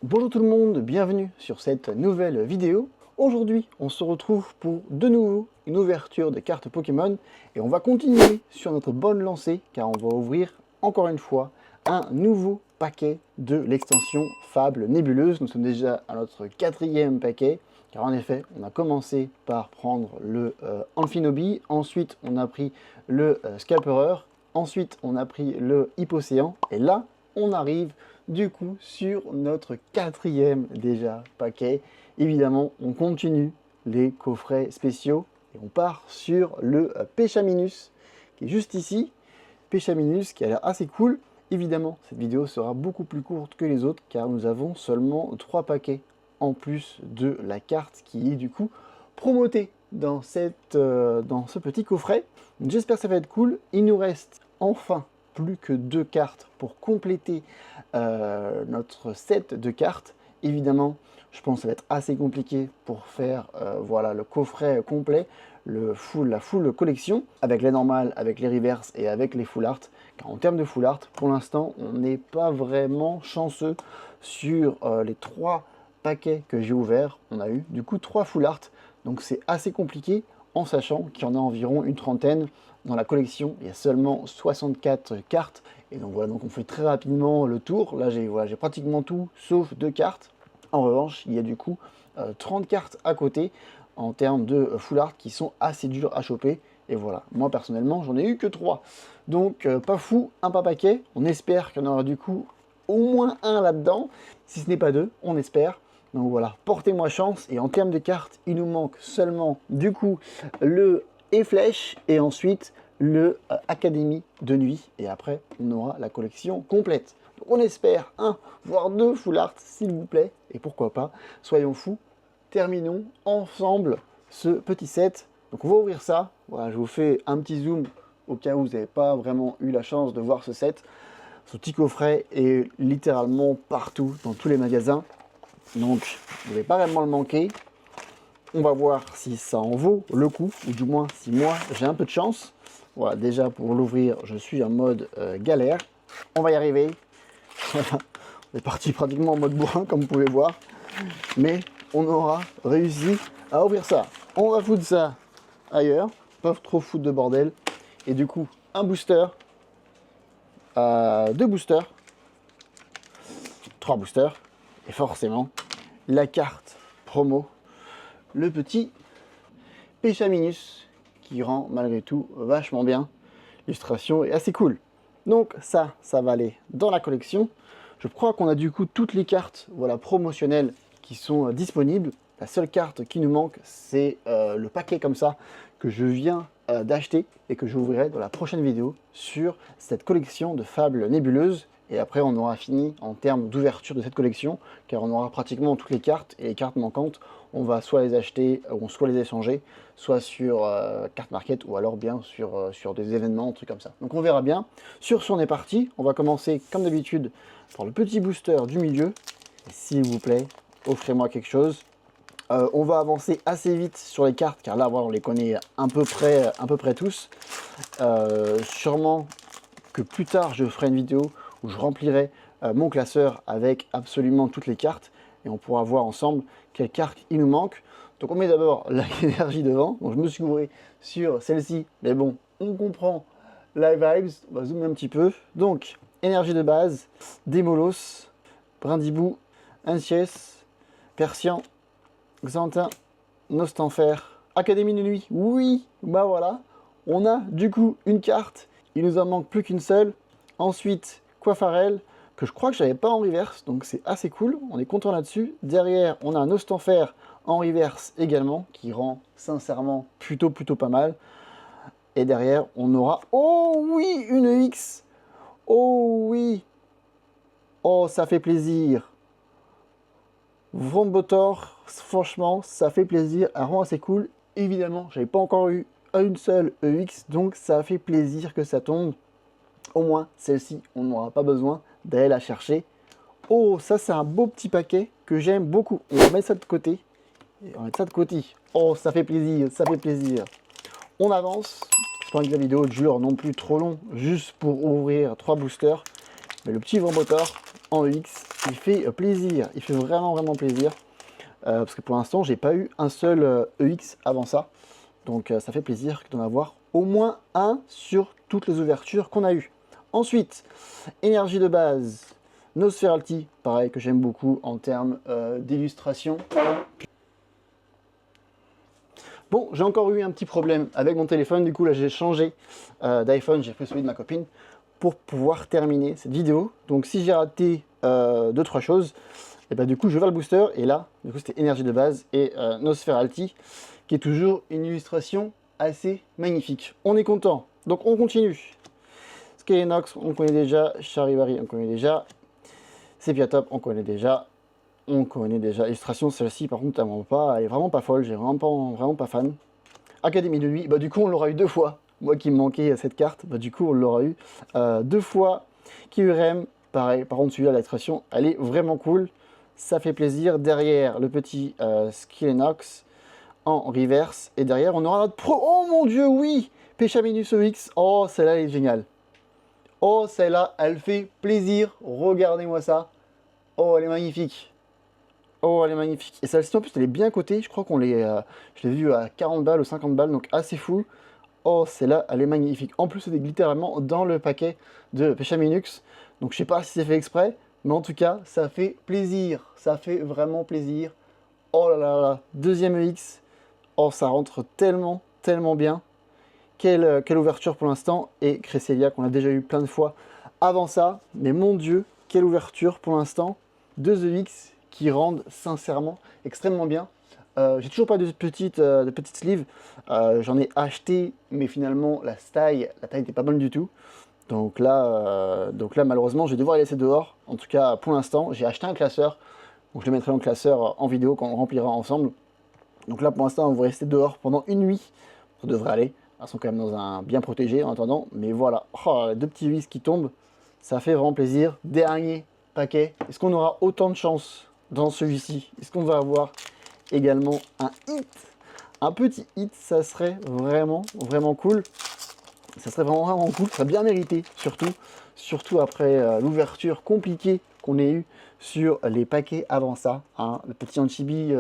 Bonjour tout le monde, bienvenue sur cette nouvelle vidéo. Aujourd'hui, on se retrouve pour de nouveau une ouverture de cartes Pokémon et on va continuer sur notre bonne lancée car on va ouvrir encore une fois un nouveau paquet de l'extension Fable Nébuleuse. Nous sommes déjà à notre 4e paquet car en effet, on a commencé par prendre le Amphinobi, ensuite on a pris le Scalpereur, ensuite on a pris le Hippocéan et là, on arrive du coup sur notre 4e déjà paquet. Évidemment, on continue les coffrets spéciaux et on part sur le Péchaminus qui est juste ici. Péchaminus qui a l'air assez cool. Évidemment, cette vidéo sera beaucoup plus courte que les autres car nous avons seulement 3 paquets en plus de la carte qui est du coup promotée dans ce petit coffret. J'espère que ça va être cool. Il nous reste enfin plus que 2 cartes pour compléter notre set de cartes. Évidemment, je pense que ça va être assez compliqué pour faire voilà, le coffret complet, la full collection, avec les normales, avec les reverse et avec les full art. Car en termes de full art, pour l'instant, on n'est pas vraiment chanceux sur les 3 paquets que j'ai ouverts. On a eu du coup 3 full art, donc c'est assez compliqué en sachant qu'il y en a environ une trentaine. Dans la collection, il y a seulement 64 cartes. Et donc voilà, donc on fait très rapidement le tour. Là, j'ai pratiquement tout, sauf 2 cartes. En revanche, il y a du coup 30 cartes à côté en termes de full art qui sont assez dures à choper. Et voilà, moi personnellement, j'en ai eu que 3. Donc pas fou, un pas paquet. On espère qu'il y en aura du coup au moins un là-dedans. Si ce n'est pas 2, on espère. Donc voilà, portez-moi chance. Et en termes de cartes, il nous manque seulement du coup le Flèche et ensuite le Académie de nuit. Et après, on aura la collection complète. Donc on espère un, voire 2 full art, s'il vous plaît. Et pourquoi pas, soyons fous, terminons ensemble ce petit set. Donc on va ouvrir ça. Voilà, je vous fais un petit zoom au cas où vous n'avez pas vraiment eu la chance de voir ce set. Ce petit coffret est littéralement partout, dans tous les magasins. Donc, vous n'allez pas vraiment le manquer. On va voir si ça en vaut le coup, ou du moins si moi j'ai un peu de chance. Voilà, déjà pour l'ouvrir, je suis en mode galère. On va y arriver. On est parti pratiquement en mode bourrin, comme vous pouvez voir. Mais on aura réussi à ouvrir ça. On va foutre ça ailleurs, pas trop foutre de bordel. Et du coup, un booster, 2 boosters, 3 boosters, et forcément, la carte promo, le petit Péchaminus, qui rend malgré tout vachement bien. L'illustration est assez cool. Donc ça va aller dans la collection. Je crois qu'on a du coup toutes les cartes voilà, promotionnelles qui sont disponibles. La seule carte qui nous manque, c'est le paquet comme ça que je viens d'acheter et que j'ouvrirai dans la prochaine vidéo sur cette collection de Fables Nébuleuses. Et après, on aura fini en termes d'ouverture de cette collection, car on aura pratiquement toutes les cartes, et les cartes manquantes, on va soit les acheter, ou soit les échanger, soit sur Carte Market, ou alors bien sur des événements, un truc comme ça. Donc on verra bien. Sur ce, on est parti. On va commencer, comme d'habitude, par le petit booster du milieu. S'il vous plaît, offrez-moi quelque chose. On va avancer assez vite sur les cartes, car là, voilà, on les connaît à peu près tous. Sûrement que plus tard, je ferai une vidéo où je remplirai mon classeur avec absolument toutes les cartes et on pourra voir ensemble quelles cartes il nous manque. Donc on met d'abord l'énergie devant. Donc je me suis gouré sur celle-ci, mais bon, on comprend la vibes. On va zoomer un petit peu. Donc, énergie de base, Démolos, Brindibou, Anciès, Persian, Xantin, Nostanfer, Académie de nuit. Oui, bah voilà, on a du coup une carte. Il nous en manque plus qu'une seule. Ensuite, Coiffarel, que je crois que je n'avais pas en reverse, donc c'est assez cool. On est content là-dessus. Derrière, on a un Nostanfer en reverse également, qui rend sincèrement plutôt pas mal. Et derrière, on aura... Oh oui, une X. Oh oui. Oh, ça fait plaisir. Vrombotor, franchement, ça fait plaisir. Elle rend assez cool. Évidemment, j'avais pas encore eu une seule EX, donc ça fait plaisir que ça tombe. Au moins, celle-ci, on n'aura pas besoin d'aller la chercher. Oh, ça, c'est un beau petit paquet que j'aime beaucoup. On va mettre ça de côté. Et on va mettre ça de côté. Oh, ça fait plaisir, ça fait plaisir. On avance. Je pense que la vidéo dure non plus trop long, juste pour ouvrir 3 boosters. Mais le petit Vrombotor, en EX, il fait plaisir, il fait vraiment plaisir. Parce que pour l'instant, j'ai pas eu un seul EX avant ça. Donc ça fait plaisir d'en avoir au moins un sur toutes les ouvertures qu'on a eues. Ensuite, énergie de base, Nosferalti, pareil que j'aime beaucoup en termes d'illustration. Bon, j'ai encore eu un petit problème avec mon téléphone, du coup là j'ai changé d'iPhone, j'ai pris celui de ma copine pour pouvoir terminer cette vidéo. Donc si j'ai raté 2-3 choses, et bah du coup je vais le booster, et là, du coup c'était énergie de base et Nosferalti, qui est toujours une illustration assez magnifique. On est content, donc on continue. Skelenox, on connaît déjà, Charivari, on connaît déjà, Sepiatop, on connaît déjà. Illustration, celle-ci par contre, elle est vraiment pas folle, j'ai vraiment pas fan. Académie de nuit, bah du coup on l'aura eu 2 fois. Moi qui me manquais cette carte, bah du coup on l'aura eu 2 fois. Kyurem, pareil, par contre celui-là, l'illustration, elle est vraiment cool. Ça fait plaisir. Derrière, le petit Skelenox en reverse. Et derrière, on aura notre pro... Oh mon dieu, oui, Pechaminus EX. Oh, celle-là, elle est géniale. Oh, celle-là, elle fait plaisir. Regardez-moi ça. Oh, elle est magnifique. Oh, elle est magnifique. Et celle-ci, en plus, elle est bien cotée. Je crois qu'on l'ai... je l'ai vue à 40 balles ou 50 balles, donc assez fou. Oh, celle-là, elle est magnifique. En plus, elle est littéralement dans le paquet de Pechaminux. Donc, je sais pas si c'est fait exprès, mais en tout cas, ça fait plaisir. Ça fait vraiment plaisir. Oh là là là. Deuxième EX. Oh, ça rentre tellement bien. Quelle ouverture pour l'instant. Et Cresselia, qu'on a déjà eu plein de fois avant ça. Mais mon Dieu, quelle ouverture pour l'instant. 2 EX qui rendent sincèrement extrêmement bien. J'ai toujours pas de petites sleeves. J'en ai acheté, mais finalement la taille n'était pas bonne du tout. Donc là malheureusement, je vais devoir les laisser dehors. En tout cas, pour l'instant, j'ai acheté un classeur. Donc je le mettrai dans le classeur en vidéo quand on remplira ensemble. Donc là, pour l'instant, on va rester dehors pendant une nuit. Ça devrait aller. Elles sont quand même dans un bien protégé en attendant. Mais voilà, oh, 2 petits vis qui tombent. Ça fait vraiment plaisir. Dernier paquet. Est-ce qu'on aura autant de chance dans celui-ci? Est-ce qu'on va avoir également un hit? Un petit hit, ça serait vraiment cool. Ça serait vraiment cool. Ça serait bien mérité, surtout après l'ouverture compliquée qu'on ait eue sur les paquets avant ça. Hein. Le petit Anchibi,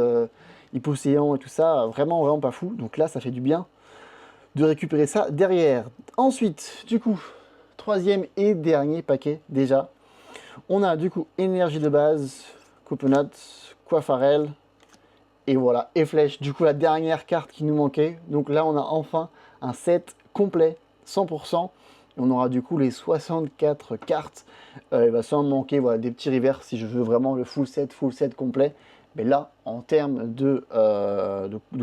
Hypocéan et tout ça, vraiment pas fou. Donc là, ça fait du bien de récupérer ça derrière. Ensuite, du coup, troisième et dernier paquet déjà. On a du coup énergie de base, Coconut, Coiffarel, et voilà, et flèche. Du coup, la dernière carte qui nous manquait. Donc là, on a enfin un set complet, 100%. Et on aura du coup les 64 cartes. Il va sans manquer voilà, des petits revers si je veux vraiment le full set complet. Mais là, en termes de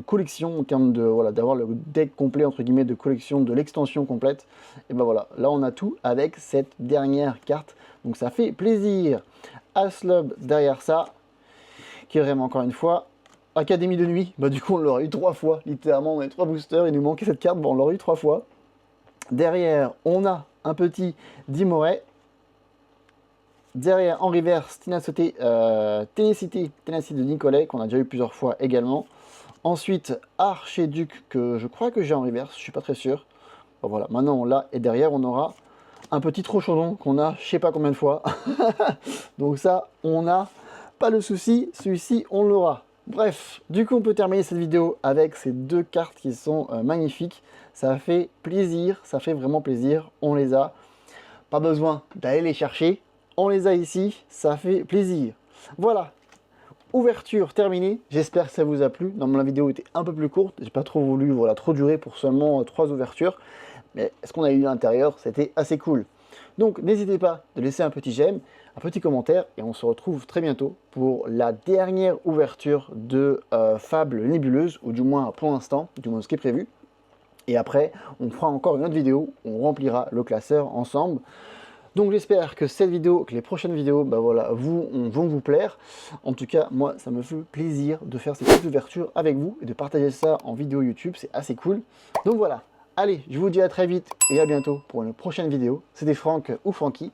collection, en termes de voilà, d'avoir le deck complet entre guillemets de collection de l'extension complète, et ben voilà, là on a tout avec cette dernière carte. Donc ça fait plaisir. Aslob derrière ça, qui est vraiment encore une fois. Académie de nuit, bah du coup on l'aura eu 3 fois, littéralement on a eu 3 boosters, il nous manquait cette carte, bon on l'aura eu 3 fois. Derrière on a un petit Dimoret. Derrière, en reverse, Ténacité de Nicolet, qu'on a déjà eu plusieurs fois également. Ensuite, Archéduc, que je crois que j'ai en reverse, je suis pas très sûr. Bon, voilà, maintenant on l'a. Et derrière, on aura un petit Trochaudon qu'on a je sais pas combien de fois. Donc ça, on n'a pas le souci, celui-ci, on l'aura. Bref, du coup, on peut terminer cette vidéo avec ces 2 cartes qui sont magnifiques. Ça fait plaisir, ça fait vraiment plaisir. On les a. Pas besoin d'aller les chercher. On les a ici, ça fait plaisir. Voilà, ouverture terminée. J'espère que ça vous a plu. Normalement, la vidéo était un peu plus courte. J'ai pas trop voulu trop durer pour seulement 3 ouvertures. Mais ce qu'on a eu à l'intérieur, c'était assez cool. Donc, n'hésitez pas de laisser un petit j'aime, un petit commentaire. Et on se retrouve très bientôt pour la dernière ouverture de Fable Nébuleuse. Ou du moins pour l'instant, du moins ce qui est prévu. Et après, on fera encore une autre vidéo. On remplira le classeur ensemble. Donc j'espère que cette vidéo, que les prochaines vidéos, bah voilà, vont vous plaire. En tout cas, moi, ça me fait plaisir de faire ces petites ouvertures avec vous et de partager ça en vidéo YouTube, c'est assez cool. Donc voilà, allez, je vous dis à très vite et à bientôt pour une prochaine vidéo. C'était Franck ou Francky.